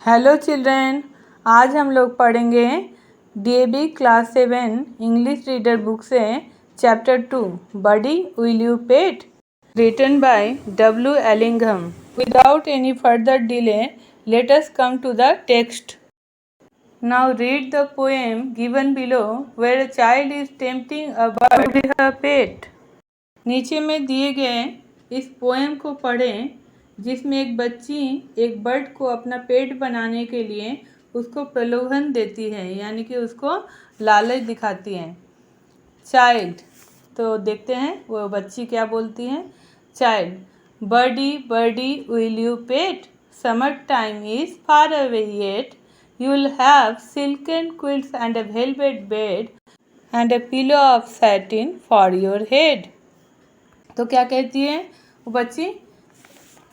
Hello children, आज हम लोग पढ़ेंगे DAV class 7 English reader book से chapter 2 buddy will you pet, written by W. Ellingham. Without any further delay, let us come to the text. Now read the poem given below where a child is tempting a bird with a pet. नीचे में दिए गए इस poem को पढ़ें जिसमें एक बच्ची एक बर्ड को अपना पेट बनाने के लिए उसको प्रलोभन देती है, यानी कि उसको लालच दिखाती है। चाइल्ड, तो देखते हैं वो बच्ची क्या बोलती है। Child, birdie birdie will you pet, summer time is far away yet, you will have silken quilts and a velvet bed and a pillow of satin for your head. तो क्या कहती है वो बच्ची,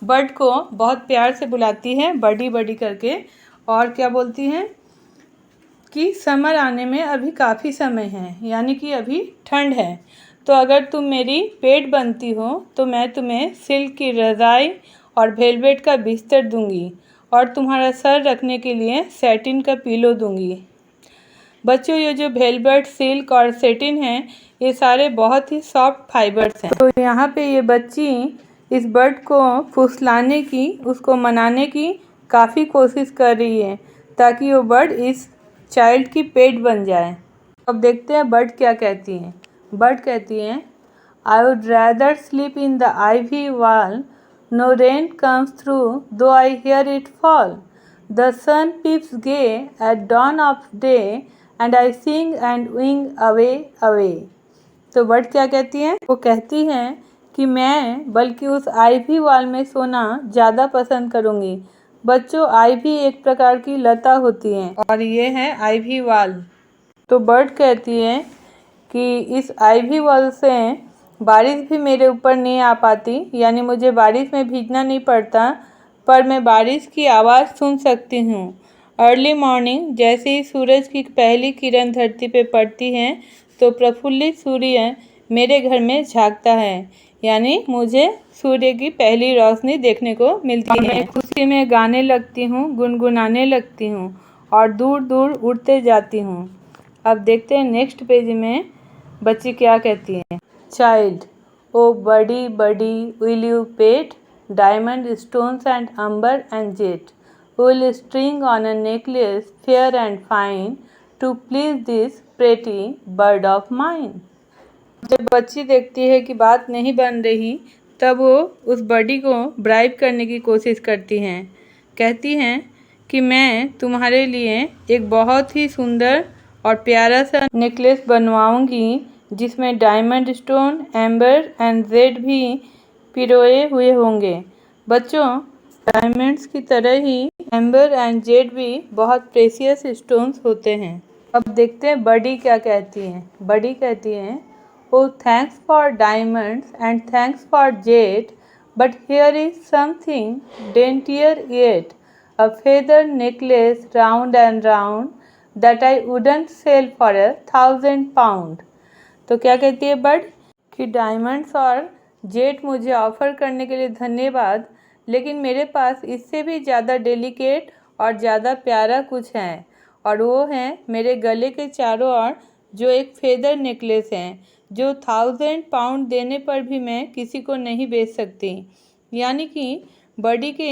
बर्ड को बहुत प्यार से बुलाती है बर्डी बर्डी करके, और क्या बोलती है कि समर आने में अभी काफ़ी समय है, यानी कि अभी ठंड है, तो अगर तुम मेरी पेट बनती हो तो मैं तुम्हें सिल्क की रज़ाई और वेलवेट का बिस्तर दूंगी और तुम्हारा सर रखने के लिए सैटिन का पिलो दूंगी। बच्चों, ये जो वेलवेट, सिल्क और सैटिन है, ये सारे बहुत ही सॉफ्ट फाइबर्स हैं। तो यहाँ पे ये बच्ची इस बर्ड को फुसलाने की, उसको मनाने की काफ़ी कोशिश कर रही है ताकि वो बर्ड इस चाइल्ड की पेट बन जाए। अब देखते हैं बर्ड क्या कहती है। बर्ड कहती है, I would rather sleep in the ivy wall, no rain comes through though I hear it fall, the sun peeps gay at dawn of day and I sing and wing away away. तो bird क्या कहती है, वो कहती है कि मैं बल्कि उस आइवी वॉल में सोना ज़्यादा पसंद करूँगी। बच्चों, आइवी एक प्रकार की लता होती है और ये है आइवी वॉल। तो बर्ड कहती है कि इस आइवी वॉल से बारिश भी मेरे ऊपर नहीं आ पाती, यानी मुझे बारिश में भीगना नहीं पड़ता, पर मैं बारिश की आवाज़ सुन सकती हूँ। अर्ली मॉर्निंग, जैसे ही सूरज की पहली किरण धरती पे पड़ती है तो प्रफुल्लित सूर्य मेरे घर में झांकता है, यानी मुझे सूर्य की पहली रोशनी देखने को मिलती है। खुशी में गाने लगती हूँ, गुनगुनाने लगती हूँ और दूर दूर उड़ते जाती हूँ। अब देखते हैं नेक्स्ट पेज में बच्ची क्या कहती है। Child, oh birdie birdie will you pet, diamond stones and amber and jet will string on a necklace fair and fine to please this pretty bird of mine. जब बच्ची देखती है कि बात नहीं बन रही, तब वो उस बर्डी को ब्राइब करने की कोशिश करती हैं। कहती हैं कि मैं तुम्हारे लिए एक बहुत ही सुंदर और प्यारा सा नेकलेस बनवाऊंगी जिसमें diamond stone, amber and Z भी पिरोए हुए होंगे। बच्चों, डायमंड्स की तरह ही एम्बर एंड जेड भी बहुत प्रेशियस स्टोन्स होते हैं। अब देखते हैं बर्डी क्या कहती है। बर्डी कहती है, oh, thanks for diamonds and thanks for jade, but here is something daintier yet, a feather necklace round and round that I wouldn't sell for 1,000 pound. तो क्या कहती है बर्ड कि डायमंड्स और जेड मुझे ऑफ़र करने के लिए धन्यवाद, लेकिन मेरे पास इससे भी ज़्यादा डेलिकेट और ज़्यादा प्यारा कुछ है, और वो है मेरे गले के चारों ओर जो एक फेदर नेकलेस है जो 1,000 पाउंड देने पर भी मैं किसी को नहीं बेच सकती। यानी कि बर्डी के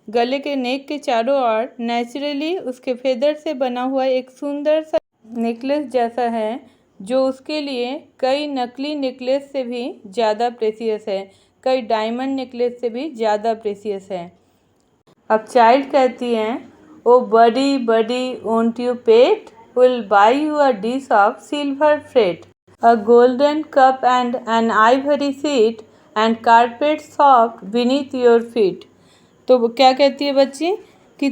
गले के नेक के चारों ओर नेचुरली उसके फेदर से बना हुआ एक सुंदर सा नेकलेस जैसा है, जो उसके लिए कई नकली नेकलेस से भी ज़्यादा प्रेशियस है, कई डायमंड नेकलेस से भी ज़्यादा प्रेशियस है। अब चाइल्ड कहती हैं, O birdie birdie won't you pet, will buy you a dish of silver fret, a golden cup and an ivory seat and carpet soft beneath your feet। तो क्या कहती है बच्ची कि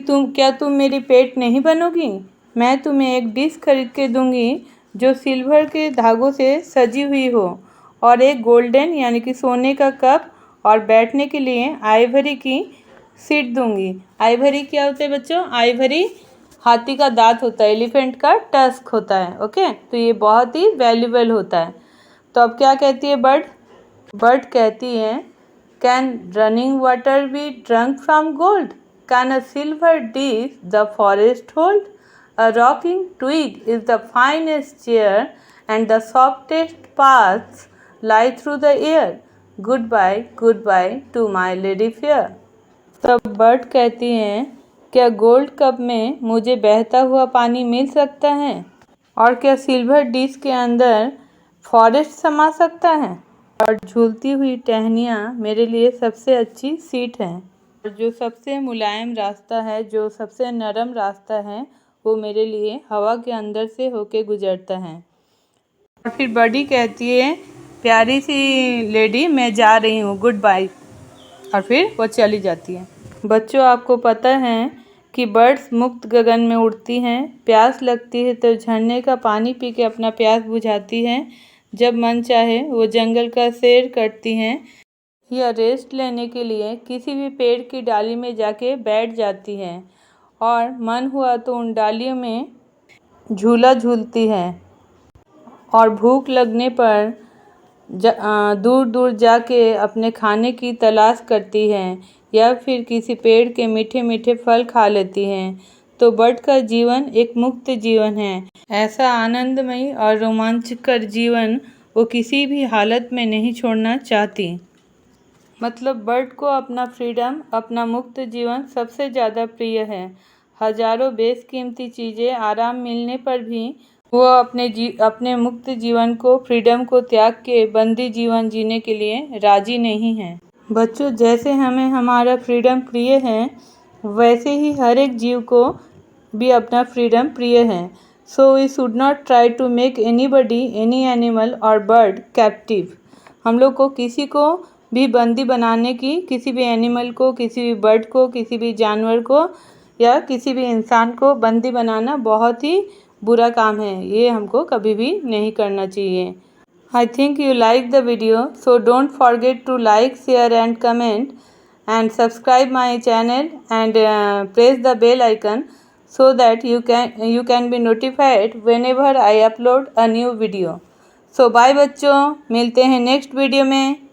तुम मेरी पेट नहीं बनोगी, मैं तुम्हें एक डिश खरीद के दूंगी जो सिल्वर के धागों से सजी हुई हो, और एक गोल्डन यानी कि सोने का कप और बैठने के लिए आइवरी की सीट दूंगी। आइवरी क्या होता है बच्चों? आइवरी हाथी का दांत होता है, एलिफेंट का टस्क होता है। ओके, तो ये बहुत ही वैल्यूबल होता है। तो अब क्या कहती है बर्ड? बर्ड कहती है, can running water B drunk from gold, Can a silver dish the forest hold? A rocking twig is the finest chair, and the softest paths lie through the air. Goodbye, goodbye to my lady fair. तब bird कहती हैं, क्या gold cup में मुझे बहता हुआ पानी मिल सकता है? और क्या सिल्वर डिश के अंदर फॉरेस्ट समा सकता है? और झूलती हुई टहनियाँ मेरे लिए सबसे अच्छी सीट है। और जो सबसे मुलायम रास्ता है, जो सबसे नरम रास्ता है, वो मेरे लिए हवा के अंदर से होके गुजरता है। और फिर बर्डी कहती है, प्यारी सी लेडी, मैं जा रही हूँ, गुड बाय। और फिर वो चली जाती है। बच्चों, आपको पता है कि बर्ड्स मुक्त गगन में उड़ती हैं। प्यास लगती है तो झरने का पानी पी के अपना प्यास बुझाती हैं। जब मन चाहे वो जंगल का सैर करती हैं या रेस्ट लेने के लिए किसी भी पेड़ की डाली में जाके बैठ जाती हैं। और मन हुआ तो उन डालियों में झूला झूलती है। और भूख लगने पर दूर दूर जाके अपने खाने की तलाश करती हैं या फिर किसी पेड़ के मीठे मीठे फल खा लेती हैं। तो बर्ड का जीवन एक मुक्त जीवन है। ऐसा आनंदमयी और रोमांचकर जीवन वो किसी भी हालत में नहीं छोड़ना चाहती। मतलब बर्ड को अपना फ्रीडम, अपना मुक्त जीवन सबसे ज़्यादा प्रिय है। हजारों बेशकीमती चीज़ें आराम मिलने पर भी वो अपने मुक्त जीवन को, फ्रीडम को त्याग के बंदी जीवन जीने के लिए राजी नहीं हैं। बच्चों, जैसे हमें हमारा फ्रीडम प्रिय है, वैसे ही हर एक जीव को भी अपना फ्रीडम प्रिय है। So we should not try to make anybody, any animal और बर्ड कैप्टिव। हम लोग को किसी को भी बंदी बनाने की, किसी भी एनिमल को, किसी भी बर्ड को, किसी भी जानवर को या किसी भी इंसान को बंदी बनाना बहुत ही बुरा काम है। ये हमको कभी भी नहीं करना चाहिए। I think you like the video, so don't forget to like, share and comment and subscribe my channel and press the bell icon so that you can be notified whenever I upload a new video. So bye बच्चों, मिलते हैं next video में।